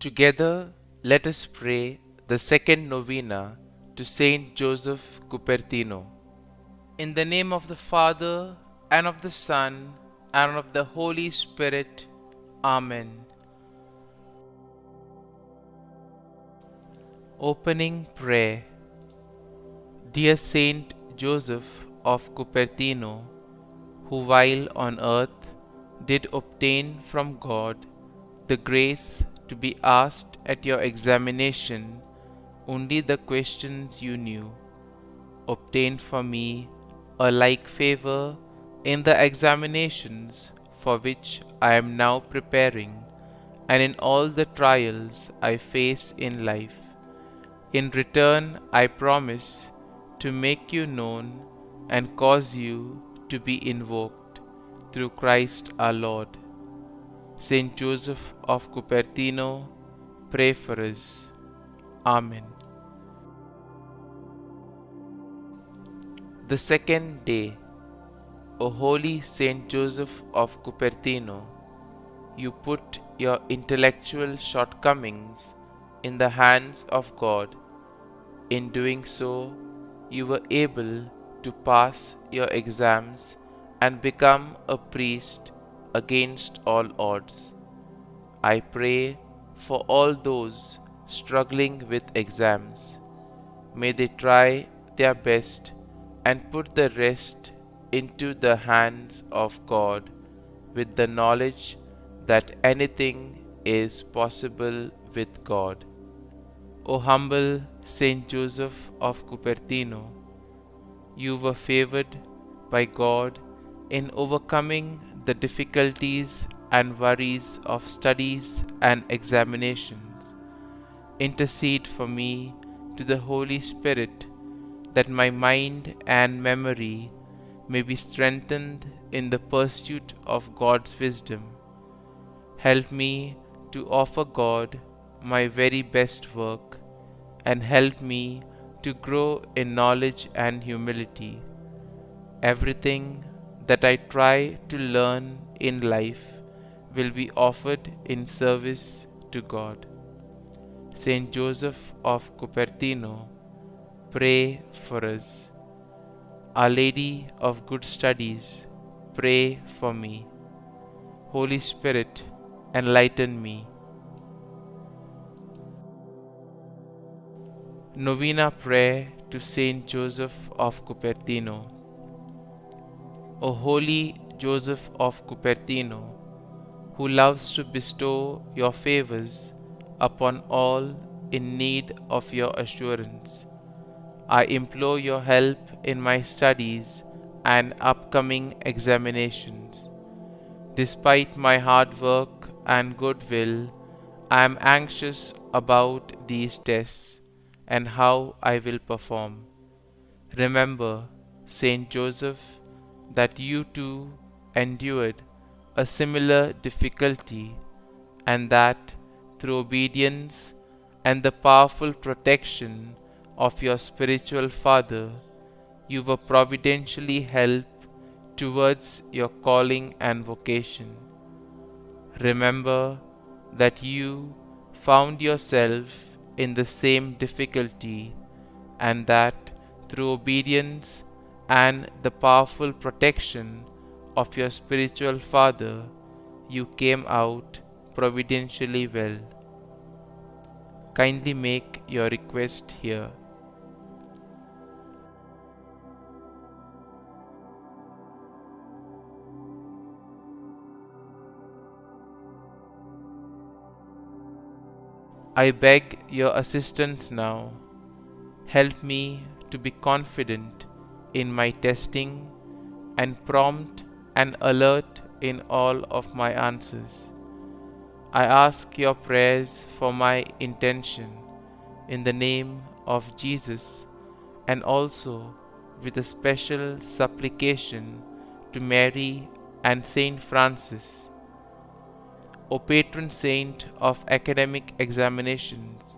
Together, let us pray the second novena to St Joseph Cupertino. In the name of the Father, and of the Son, and of the Holy Spirit. Amen. Opening Prayer. Dear Saint Joseph of Cupertino, who while on earth did obtain from God the grace to be asked at your examination only the questions you knew, obtain for me a like favor in the examinations for which I am now preparing, and in all the trials I face in life. In return, I promise to make you known and cause you to be invoked through Christ our Lord. St Joseph of Cupertino, pray for us. Amen. The second day. O holy St Joseph of Cupertino, you put your intellectual shortcomings in the hands of God. In doing so, you were able to pass your exams and become a priest against all odds. I pray for all those struggling with exams. May they try their best and put the rest into the hands of God with the knowledge that anything is possible with God. O humble St Joseph of Cupertino, you were favored by God in overcoming the difficulties and worries of studies and examinations. Intercede for me to the Holy Spirit that my mind and memory may be strengthened in the pursuit of God's wisdom. Help me to offer God my very best work, and help me to grow in knowledge and humility. Everything that I try to learn in life will be offered in service to God. St Joseph of Cupertino, pray for us. Our Lady of Good Studies, pray for me. Holy Spirit, enlighten me. Novena Prayer to St Joseph of Cupertino. O holy Joseph of Cupertino, who loves to bestow your favors upon all in need of your assurance, I implore your help in my studies and upcoming examinations. Despite my hard work and goodwill, I am anxious about these tests and how I will perform. Remember, Saint Joseph, that you too endured a similar difficulty, and that through obedience and the powerful protection of your spiritual father, you were providentially helped towards your calling and vocation. Remember that you found yourself in the same difficulty, and that through obedience and the powerful protection of your spiritual father, you came out providentially well. Kindly make your request here. I beg your assistance now. Help me to be confident in my testing and prompt and alert in all of my answers. I ask your prayers for my intention in the name of Jesus, and also with a special supplication to Mary and Saint Francis. O patron saint of academic examinations,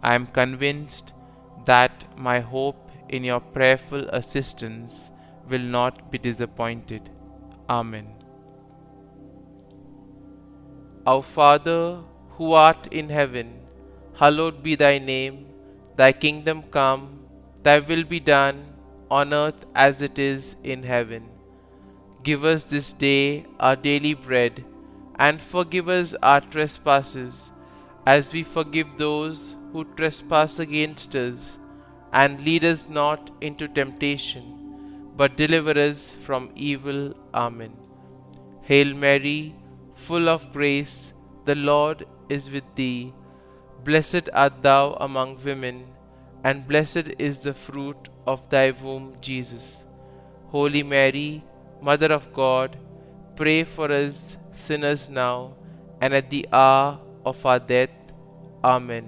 I am convinced that my hope in your prayerful assistance will not be disappointed. Amen. Our Father, who art in heaven, hallowed be thy name. Thy kingdom come, thy will be done, on earth as it is in heaven. Give us this day our daily bread, and forgive us our trespasses, as we forgive those who trespass against us. And lead us not into temptation, but deliver us from evil. Amen. Hail Mary, full of grace, the Lord is with thee. Blessed art thou among women, and blessed is the fruit of thy womb, Jesus. Holy Mary, Mother of God, pray for us sinners now and at the hour of our death. Amen.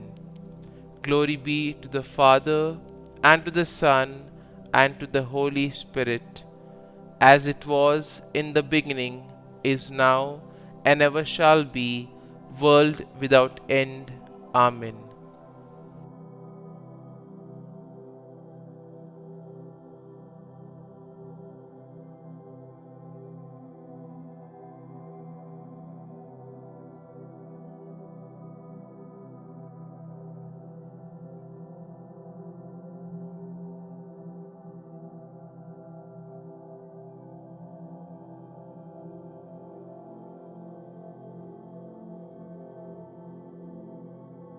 Glory be to the Father, and to the Son, and to the Holy Spirit, as it was in the beginning, is now, and ever shall be, world without end. Amen.